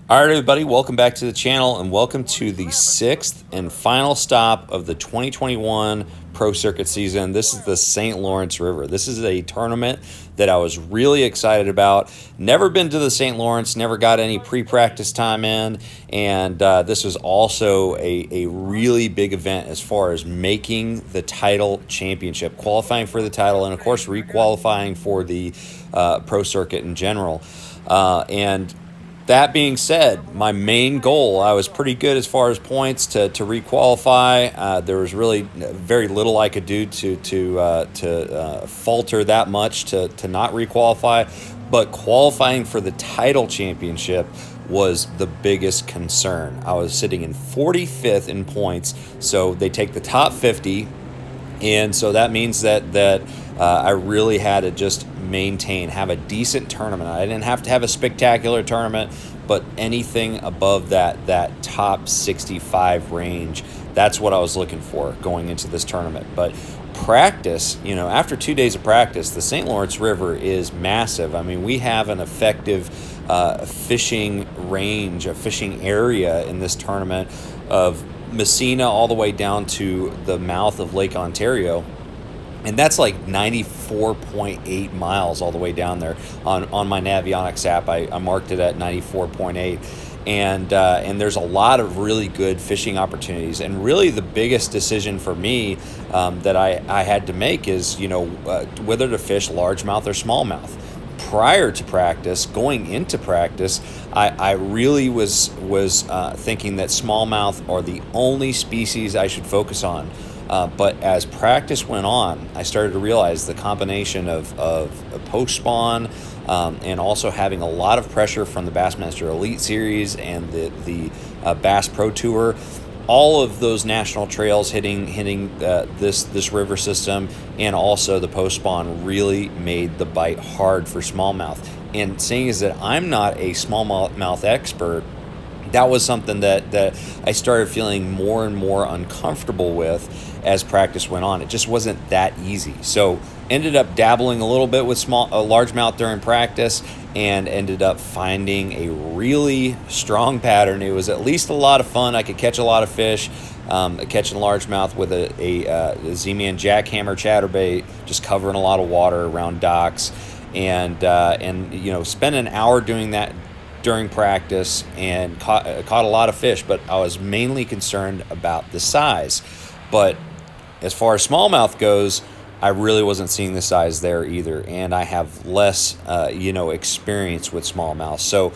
All right, everybody, welcome back to the channel and welcome to the sixth and final stop of the 2021 Pro Circuit season. This is the St. Lawrence River. This is a tournament that I was really excited about. Never been to the St. Lawrence, never got any pre-practice time in, and this was also a really big event as far as making the title championship, qualifying for the title, and of course re-qualifying for the Pro Circuit in general. And that being said, my main goal, I was pretty good as far as points to requalify. There was really very little I could do to falter that much to not requalify. But qualifying for the title championship was the biggest concern. I was sitting in 45th in points, so they take the top 50. And so that means that I really had to just have a decent tournament. I didn't have to have a spectacular tournament, but anything above that top 65 range, that's what I was looking for going into this tournament. But practice, after 2 days of practice, the St. Lawrence River is massive. I mean, we have an effective fishing range, a fishing area in this tournament of Messina all the way down to the mouth of Lake Ontario. And that's like 94.8 miles all the way down there. On my Navionics app, I marked it at 94.8. And there's a lot of really good fishing opportunities. And really the biggest decision for me that I had to make is, whether to fish largemouth or smallmouth. Prior to practice, going into practice, I really was thinking that smallmouth are the only species I should focus on. But as practice went on, I started to realize the combination of a post-spawn and also having a lot of pressure from the Bassmaster Elite Series and the Bass Pro Tour, all of those national trails hitting this river system, and also the post-spawn really made the bite hard for smallmouth. And seeing as that I'm not a smallmouth expert, that was something that I started feeling more and more uncomfortable with as practice went on. It just wasn't that easy. So ended up dabbling a little bit with largemouth during practice and ended up finding a really strong pattern. It was at least a lot of fun. I could catch a lot of fish, catching largemouth with a Z-Man jackhammer chatterbait, just covering a lot of water around docks, and spent an hour doing that during practice and caught a lot of fish, but I was mainly concerned about the size. But as far as smallmouth goes, I really wasn't seeing the size there either, and I have less experience with smallmouth. So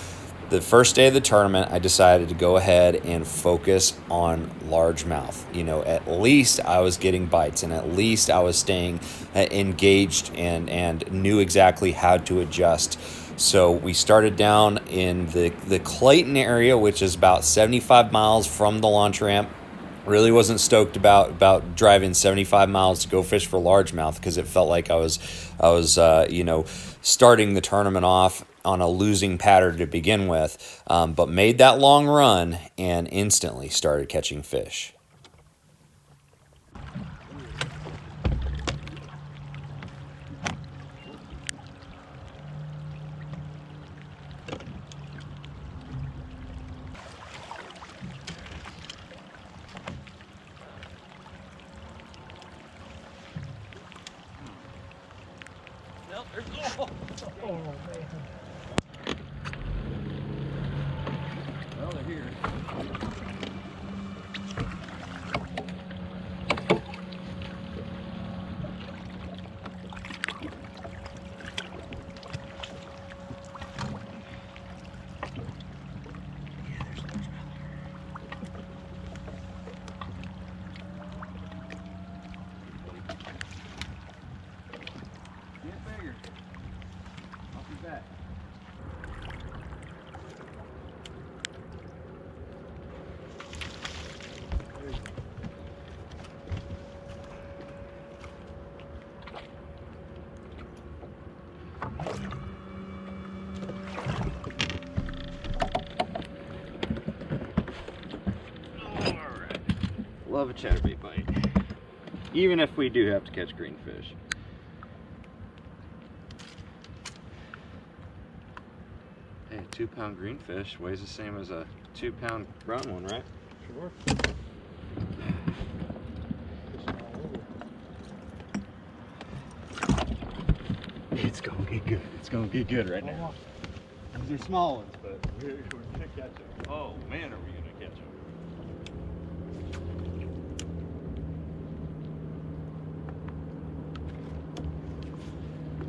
the first day of the tournament, I decided to go ahead and focus on largemouth. At least I was getting bites, and at least I was staying engaged and knew exactly how to adjust. So we started down in the Clayton area, which is about 75 miles from the launch ramp. Really wasn't stoked about driving 75 miles to go fish for largemouth, because it felt like I was starting the tournament off on a losing pattern to begin with. But made that long run and instantly started catching fish. Oh, man. Well, they're here. Get bigger. Off your back. There you go. All right. Love a chatterbait bite, even if we do have to catch greenfish. 2-pound greenfish weighs the same as a 2-pound brown one, right? Sure. It's gonna get good. It's gonna get good right now. These are small ones, but we're gonna catch them. Oh man, are we gonna catch them?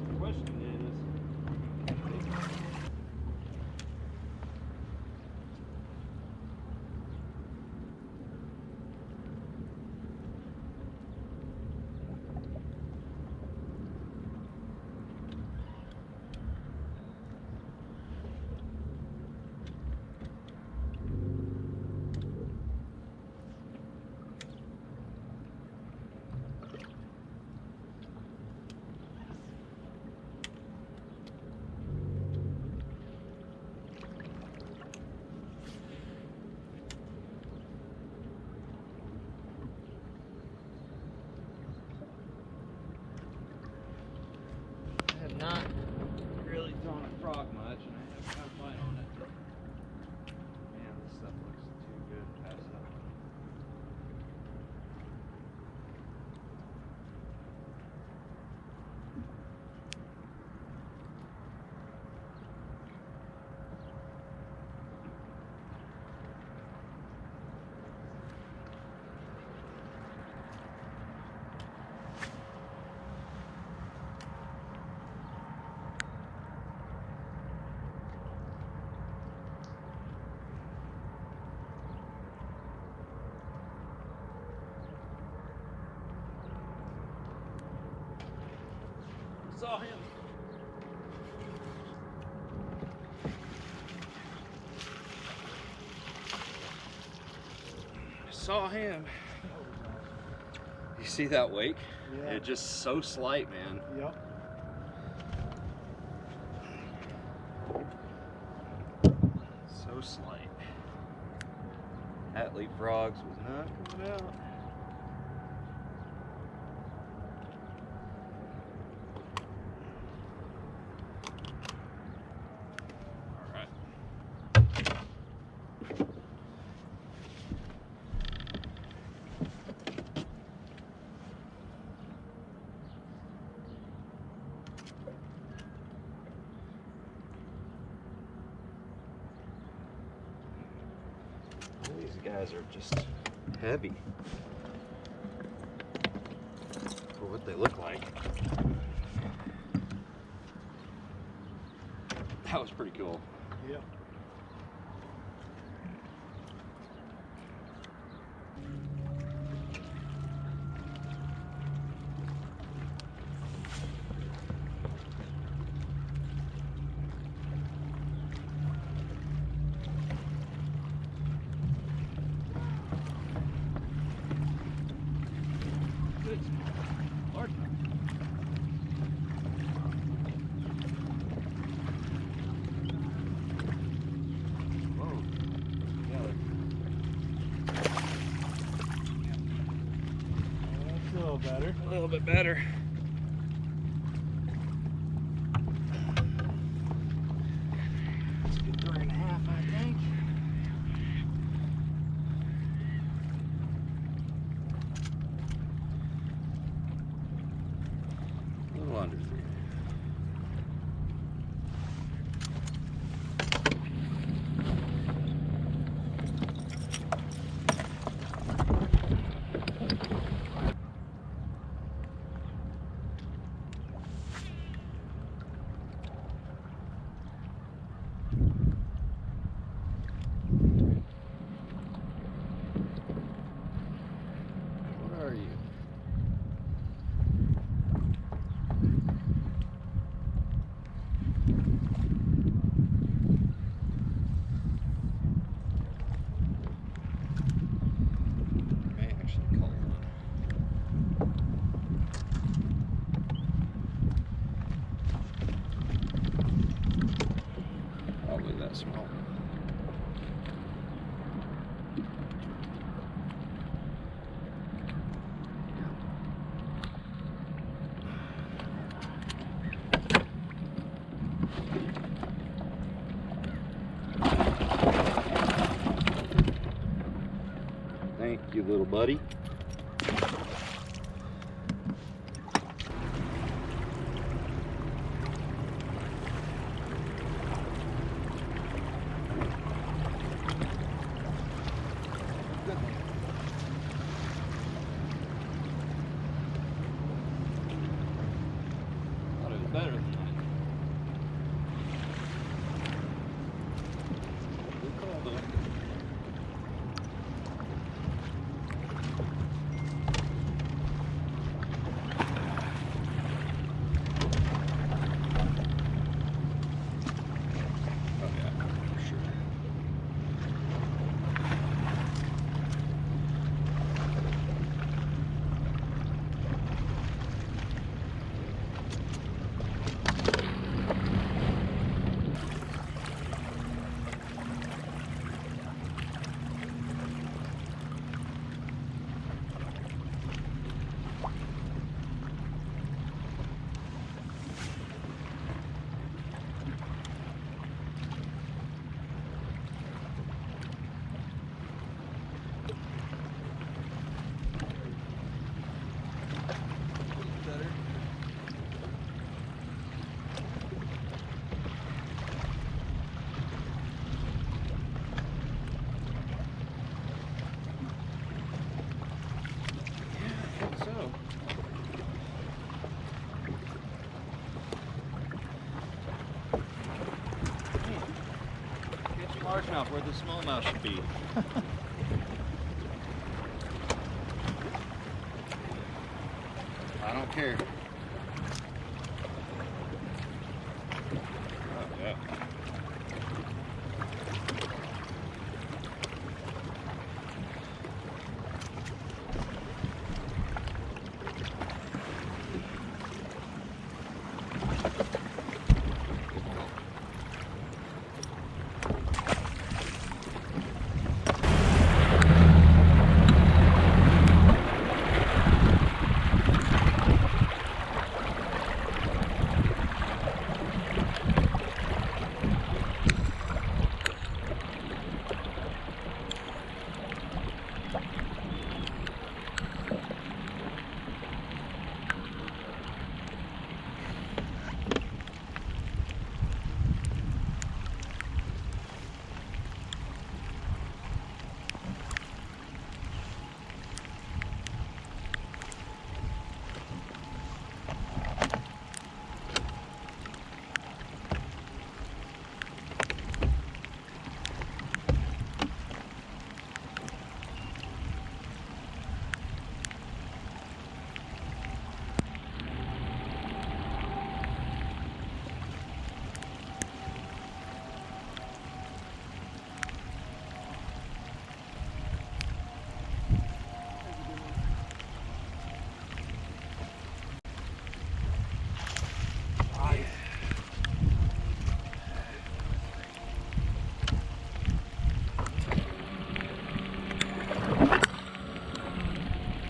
The question is, are we gonna catch them? I have not really thrown a frog much, and I have got a bite on it. Man, this stuff looks too good to pass up. Saw him. Saw him. You see that wake? Yeah. It's just so slight, man. Yep. So slight. That leapfrogs was not coming out. These guys are just heavy for what they look like. That was pretty cool. Yep. Good. Largemouth. Whoa. Yeah. That's a little better. A little bit better. It's a good 3.5, I think. A little under 3. You little buddy. Thought it was better than that. Good call, though. Oh yeah, for sure. Better. Yeah, I think so. Catch a largemouth where the smallmouth should be. I don't care. Oh, yeah.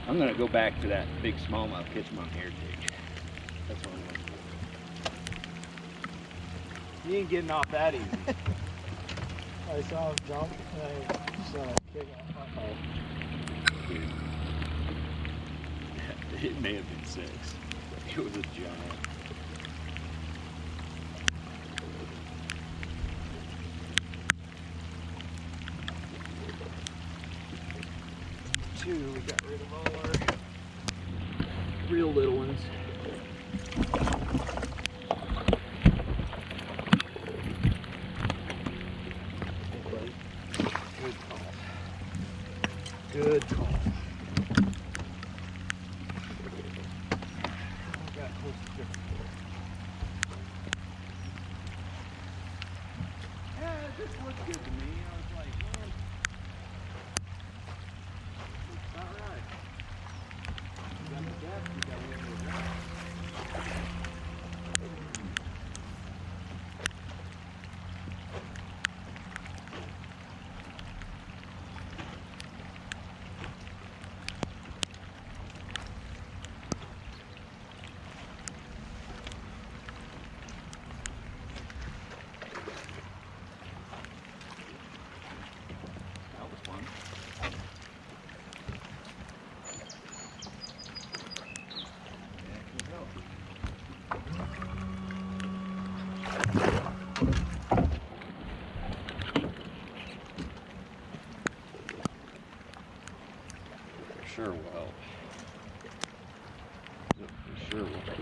I'm gonna go back to that big smallmouth, catch him on hair jig. That's what I'm gonna do. You ain't getting off that easy. I saw him jump and I saw him kick off. Dude. It may have been 6. It was a giant. We got rid of all our real little ones. Good call. Good call. Got close to 50. Yeah, it just looked good to me. I was like, man, it's not right. You got the depth, you got a little bit of depth. sure will help. It for sure will help.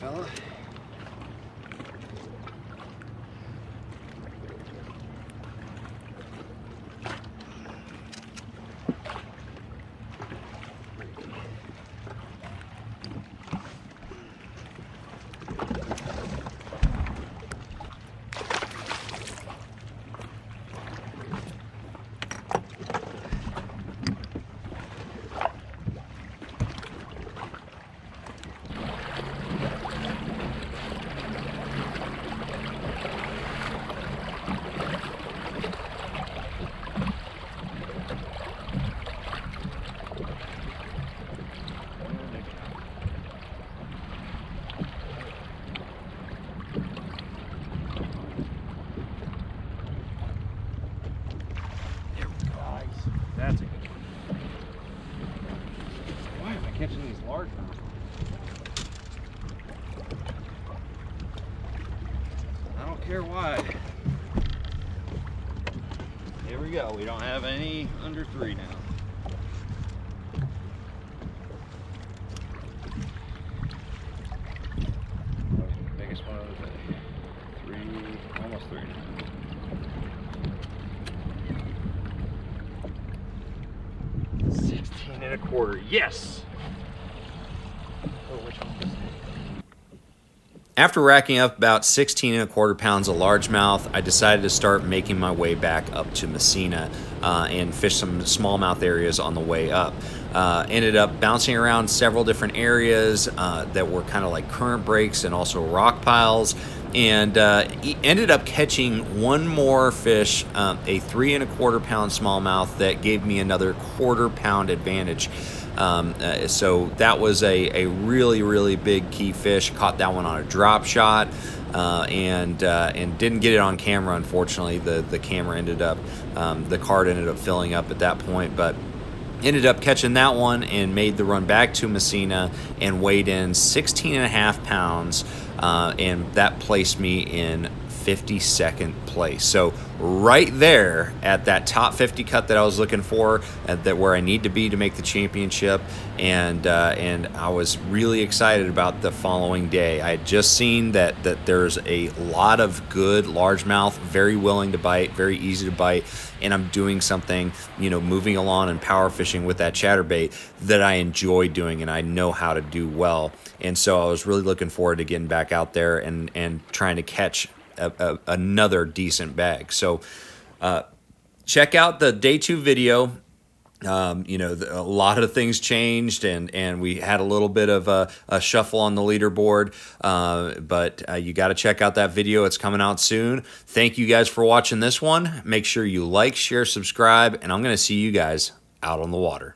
Fella. That's a good one. Why am I catching these largemouth? I don't care why. Here we go. We don't have any under 3 now. Biggest one of the day. 3, almost 3 now. And a quarter. Yes. Oh, which one was it? After racking up about 16 1/4 pounds of largemouth, I decided to start making my way back up to Messina and fish some smallmouth areas on the way up. Ended up bouncing around several different areas that were kind of like current breaks and also rock piles, and ended up catching one more fish, a 3 1/4 pound smallmouth that gave me another 1/4 pound advantage. So that was a really big key fish. Caught that one on a drop shot, and didn't get it on camera, unfortunately. The camera ended up, the card ended up filling up at that point, but ended up catching that one and made the run back to Messina and weighed in 16 1/2 pounds, and that placed me in 52nd place. So right there at that top 50 cut that I was looking for, that where I need to be to make the championship, and I was really excited about the following day. I had just seen that there's a lot of good largemouth, very willing to bite, very easy to bite, and I'm doing something, moving along and power fishing with that chatterbait that I enjoy doing and I know how to do well. And so I was really looking forward to getting back out there and trying to catch another decent bag. So check out the day 2 video. A lot of things changed, and we had a little bit of a shuffle on the leaderboard, but you got to check out that video. It's coming out soon. Thank you guys for watching this one. Make sure you like, share, subscribe, and I'm going to see you guys out on the water.